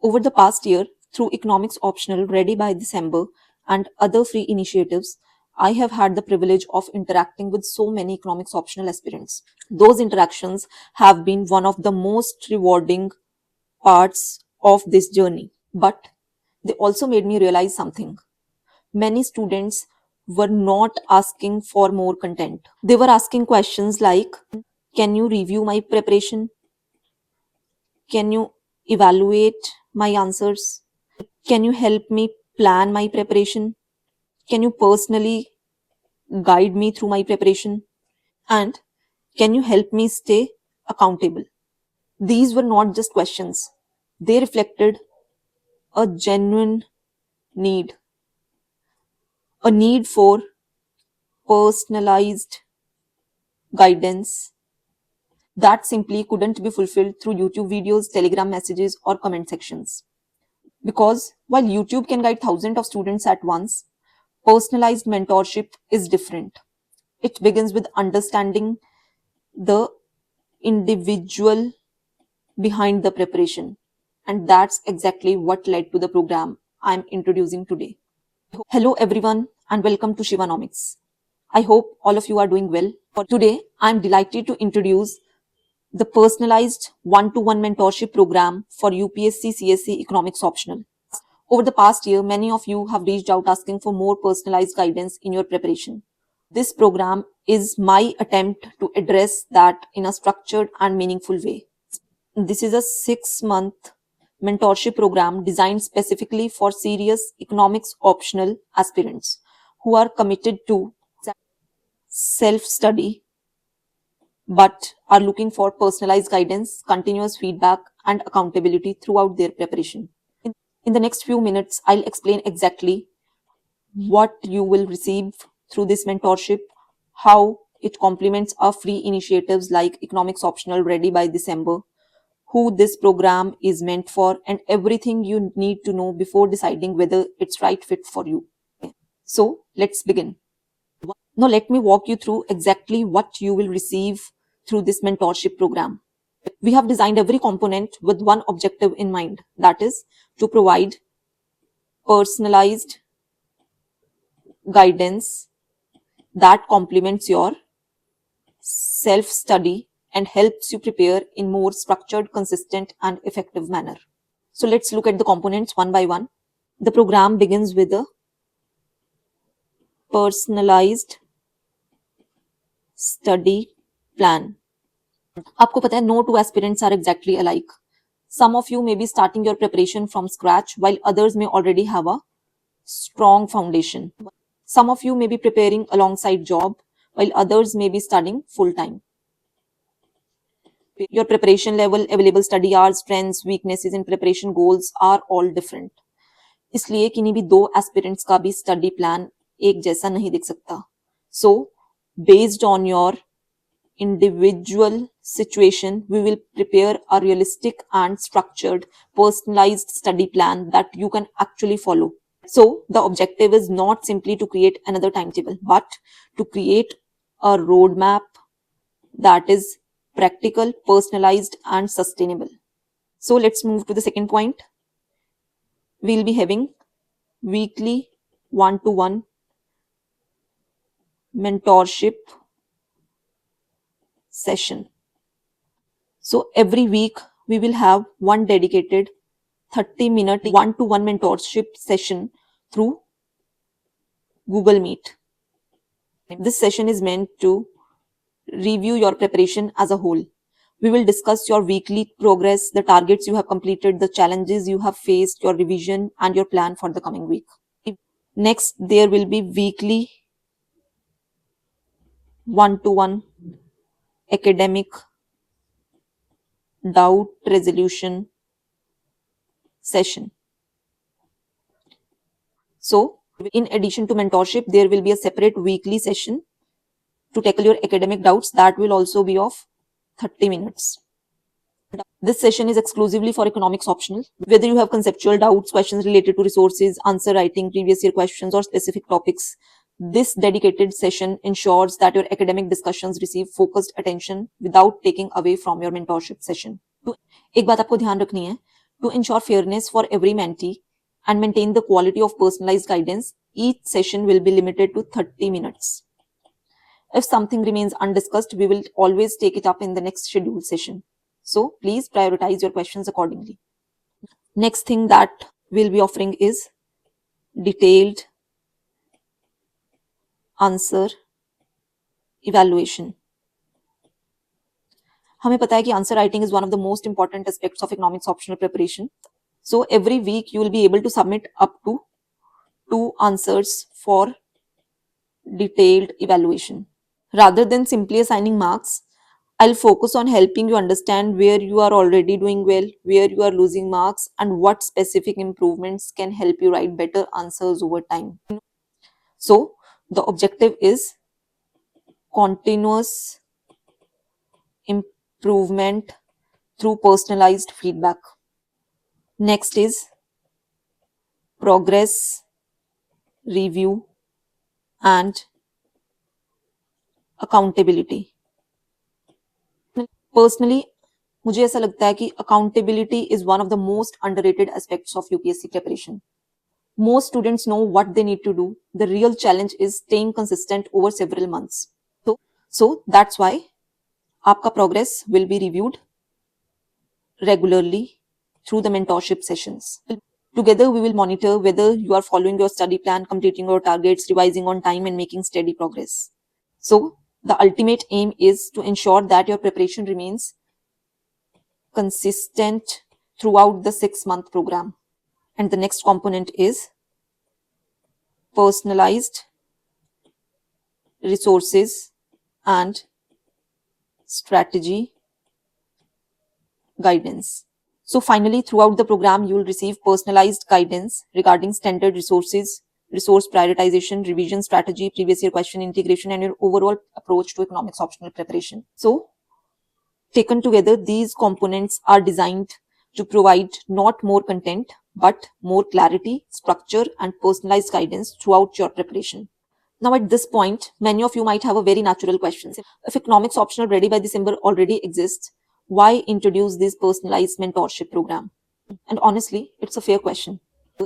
Over the past year, through Economics Optional Ready by December and other free initiatives, I have had the privilege of interacting with so many Economics Optional aspirants. Those interactions have been one of the most rewarding parts of this journey. But they also made me realize something. Many students were not asking for more content. They were asking questions like, can you review my preparation? Can you evaluate my answers? Can you help me plan my preparation? Can you personally guide me through my preparation? And can you help me stay accountable? These were not just questions, they reflected a genuine need, a need for personalized guidance that simply couldn't be fulfilled through YouTube videos, Telegram messages, or comment sections. Because while YouTube can guide thousands of students at once, personalized mentorship is different. It begins with understanding the individual behind the preparation. And that's exactly what led to the program I'm introducing today. Hello, everyone, and welcome to Shivanomics. I hope all of you are doing well. For today, I'm delighted to introduce the personalized one-to-one mentorship program for UPSC CSE Economics Optional. Over the past year, many of you have reached out asking for more personalized guidance in your preparation. This program is my attempt to address that in a structured and meaningful way. This is a 6-month mentorship program designed specifically for serious economics optional aspirants who are committed to self-study but are looking for personalized guidance, continuous feedback, and accountability throughout their preparation. In the next few minutes, I'll explain exactly what you will receive through this mentorship, how it complements our free initiatives like Economics Optional Ready by December, who this program is meant for, and everything you need to know before deciding whether it's right fit for you. So let's begin. Now let me walk you through exactly what you will receive through this mentorship program. We have designed every component with one objective in mind, that is to provide personalized guidance that complements your self-study and helps you prepare in more structured, consistent, and effective manner. So let's look at the components one by one. The program begins with a personalized study plan. आपको पता है, no two aspirants are exactly alike. Some of you may be starting your preparation from scratch, while others may already have a strong foundation. Some of you may be preparing alongside job, while others may be studying full-time. Your preparation level, available study hours, strengths, weaknesses, and preparation goals are all different. इसलिए किन्हीं भी दो aspirants का भी study plan एक जैसा नहीं दिख सकता. So, based on your individual situation, we will prepare a realistic and structured, personalized study plan that you can actually follow. So, the objective is not simply to create another timetable, but to create a roadmap that is practical, personalized, and sustainable. So, let's move to the second point. We'll be having weekly one-to-one mentorship session. So every week we will have one dedicated 30-minute one-to-one mentorship session through Google Meet. This session is meant to review your preparation as a whole. We will discuss your weekly progress, the targets you have completed, the challenges you have faced, your revision, and your plan for the coming week. Next, there will be weekly one-to-one academic doubt resolution session. So, in addition to mentorship, there will be a separate weekly session to tackle your academic doubts that will also be of 30 minutes. This session is exclusively for economics optional. Whether you have conceptual doubts, questions related to resources, answer writing, previous year questions, or specific topics, this dedicated session ensures that your academic discussions receive focused attention without taking away from your mentorship session. तो एक बात आपको ध्यान रखनी है, To ensure fairness for every mentee and maintain the quality of personalized guidance, each session will be limited to 30 minutes. If something remains undiscussed, we will always take it up in the next scheduled session. So please prioritize your questions accordingly. Next thing that we'll be offering is detailed answer evaluation. हमें पता है कि answer writing is one of the most important aspects of economics optional preparation. So every week you will be able to submit up to 2 answers for detailed evaluation. Rather than simply assigning marks, I'll focus on helping you understand where you are already doing well, where you are losing marks, and what specific improvements can help you write better answers over time. So the objective is continuous improvement through personalized feedback. Next is progress review and accountability. Personally, मुझे ऐसा लगता है कि accountability is one of the most underrated aspects of UPSC preparation. Most students know what they need to do. The real challenge is staying consistent over several months. So that's why आपका progress will be reviewed regularly through the mentorship sessions. Together, we will monitor whether you are following your study plan, completing your targets, revising on time, and making steady progress. So, the ultimate aim is to ensure that your preparation remains consistent throughout the 6-month program. And the next component is personalized resources and strategy guidance. So finally, throughout the program, you will receive personalized guidance regarding standard resources, resource prioritization, revision strategy, previous year question integration, and your overall approach to economics optional preparation. So taken together, these components are designed to provide not more content, but more clarity, structure, and personalized guidance throughout your preparation. Now, at this point, many of you might have a very natural question. If economics optional ready by December already exists, why introduce this personalized mentorship program? And honestly, it's a fair question.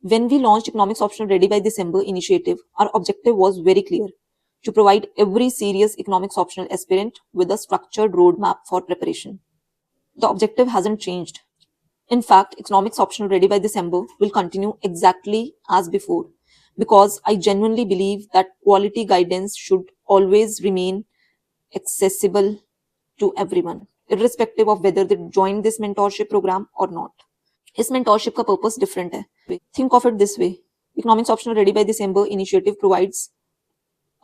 When we launched Economics Optional Ready by December initiative, our objective was very clear: to provide every serious economics optional aspirant with a structured roadmap for preparation. The objective hasn't changed. In fact, Economics Optional Ready by December will continue exactly as before, because I genuinely believe that quality guidance should always remain accessible to everyone, irrespective of whether they join this mentorship program or not. इस mentorship का purpose different है. Think of it this way: Economics Optional Ready by December initiative provides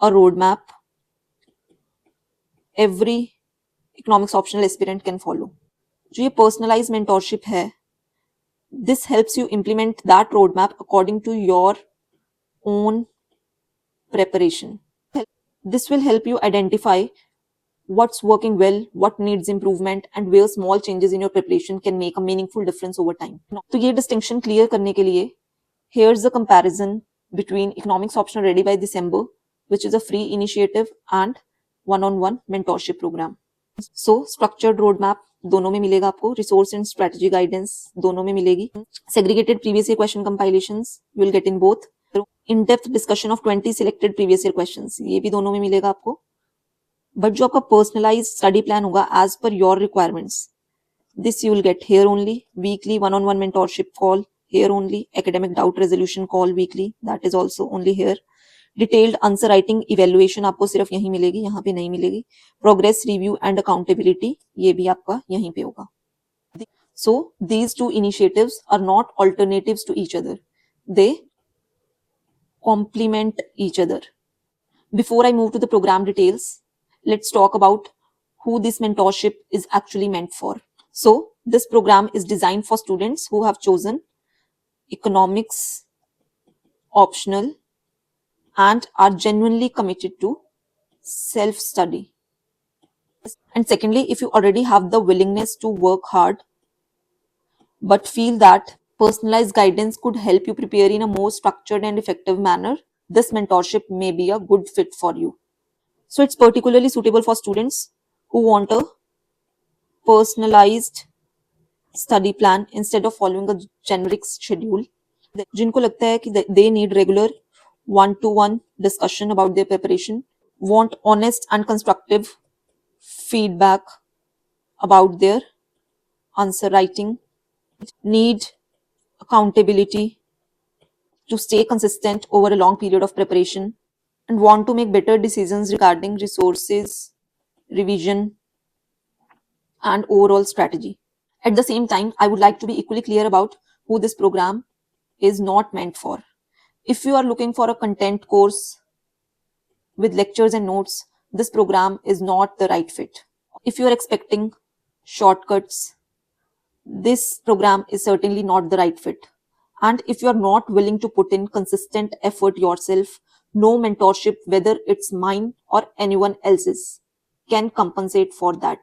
a roadmap every economics optional aspirant can follow. जो ये personalized mentorship है, this helps you implement that roadmap according to your own preparation. This will help you identify what's working well, what needs improvement, and where small changes in your preparation can make a meaningful difference over time. तो ये distinction clear करने के लिए, here's a comparison between Economics Optional Ready by December, which is a free initiative, and one-on-one mentorship program. So structured roadmap दोनों में मिलेगा आपको, resource and strategy guidance दोनों में मिलेगी, segregated previous year question compilations you will get in both, in-depth discussion of 20 selected previous year questions ये भी दोनों में मिलेगा आपको. बट जो आपका पर्सनलाइज स्टडी प्लान होगा as per your requirements, this you will get here only. Weekly one on one mentorship call here only. Academic doubt resolution call weekly, that is also only here. Detailed answer writing evaluation आपको सिर्फ यहीं मिलेगी, यहाँ पे नहीं मिलेगी. Progress review and accountability ये भी आपका यहीं पे होगा. So these two initiatives are not alternatives to each other. They complement each other. Before I move to the program details, let's talk about who this mentorship is actually meant for. So this program is designed for students who have chosen economics optional and are genuinely committed to self-study. And secondly, if you already have the willingness to work hard but feel that personalized guidance could help you prepare in a more structured and effective manner, this mentorship may be a good fit for you. So it's particularly suitable for students who want a personalized study plan instead of following a generic schedule. जिनको लगता है कि they need regular one-to-one discussion about their preparation, want honest and constructive feedback about their answer writing, need accountability to stay consistent over a long period of preparation, and want to make better decisions regarding resources, revision, and overall strategy. At the same time, I would like to be equally clear about who this program is not meant for. If you are looking for a content course with lectures and notes, this program is not the right fit. If you are expecting shortcuts, this program is certainly not the right fit. And if you are not willing to put in consistent effort yourself, no mentorship, whether it's mine or anyone else's, can compensate for that.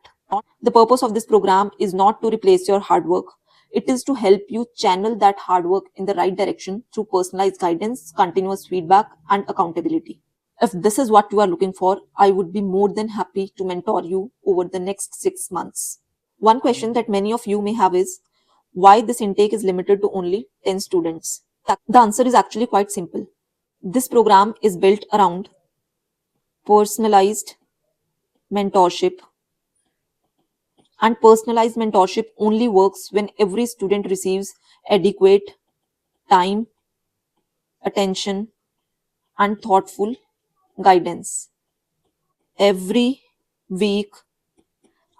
The purpose of this program is not to replace your hard work. It is to help you channel that hard work in the right direction through personalized guidance, continuous feedback, and accountability. If this is what you are looking for, I would be more than happy to mentor you over the next 6 months. One question that many of you may have is why this intake is limited to only 10 students. The answer is actually quite simple. This program is built around personalized mentorship, and personalized mentorship only works when every student receives adequate time, attention, and thoughtful guidance. Every week,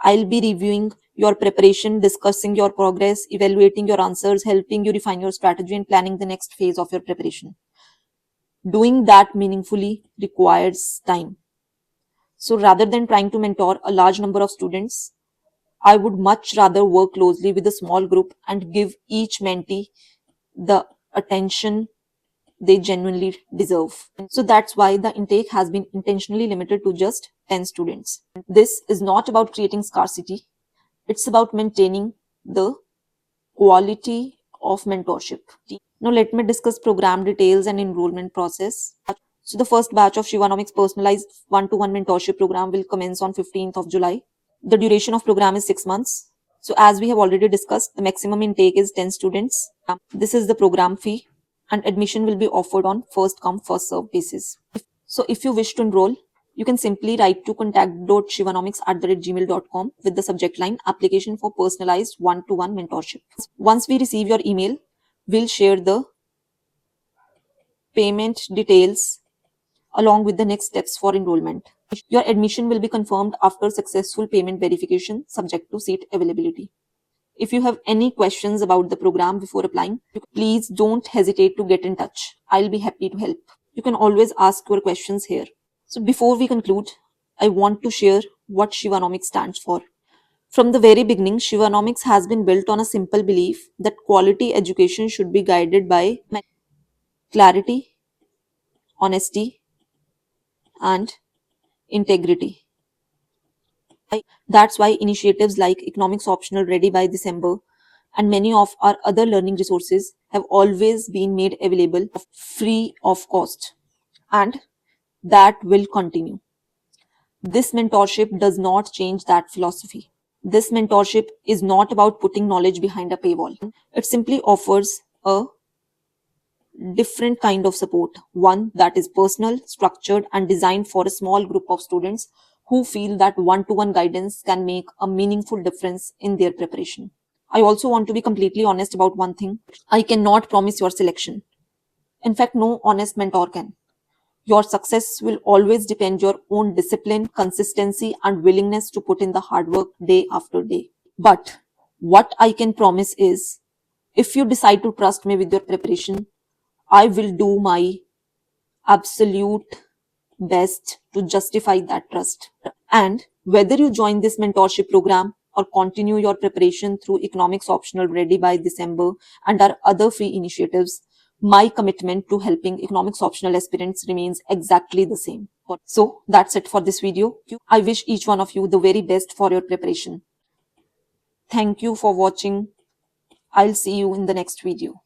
I'll be reviewing your preparation, discussing your progress, evaluating your answers, helping you refine your strategy, and planning the next phase of your preparation. Doing that meaningfully requires time. So rather than trying to mentor a large number of students, I would much rather work closely with a small group and give each mentee the attention they genuinely deserve. So that's why the intake has been intentionally limited to just 10 students. This is not about creating scarcity. It's about maintaining the quality of mentorship. Now let me discuss program details and enrollment process. So the first batch of Shivanomics personalized one-to-one mentorship program will commence on 15th of July. The duration of program is 6 months. So as we have already discussed, the maximum intake is 10 students. This is the program fee, and admission will be offered on first come first serve basis. So if you wish to enroll, you can simply write to contact.shivanomics@gmail.com with the subject line application for personalized one-to-one mentorship. Once we receive your email, we'll share the payment details along with the next steps for enrollment. Your admission will be confirmed after successful payment verification subject to seat availability. If you have any questions about the program before applying, please don't hesitate to get in touch. I'll be happy to help. You can always ask your questions here. So before we conclude, I want to share what Shivanomics stands for. From the very beginning, Shivanomics has been built on a simple belief that quality education should be guided by clarity, honesty, and integrity. That's why initiatives like Economics Optional Ready by December and many of our other learning resources have always been made available free of cost, and that will continue. This mentorship does not change that philosophy. This mentorship is not about putting knowledge behind a paywall. It simply offers a different kind of support, one that is personal, structured, and designed for a small group of students who feel that one-to-one guidance can make a meaningful difference in their preparation. I also want to be completely honest about one thing. I cannot promise your selection. In fact, no honest mentor can. Your success will always depend your own discipline, consistency, and willingness to put in the hard work day after day. But what I can promise is, if you decide to trust me with your preparation, I will do my absolute best to justify that trust. And whether you join this mentorship program or continue your preparation through Economics Optional Ready by December and our other free initiatives, my commitment to helping Economics Optional aspirants remains exactly the same. So that's it for this video. I wish each one of you the very best for your preparation. Thank you for watching. I'll see you in the next video.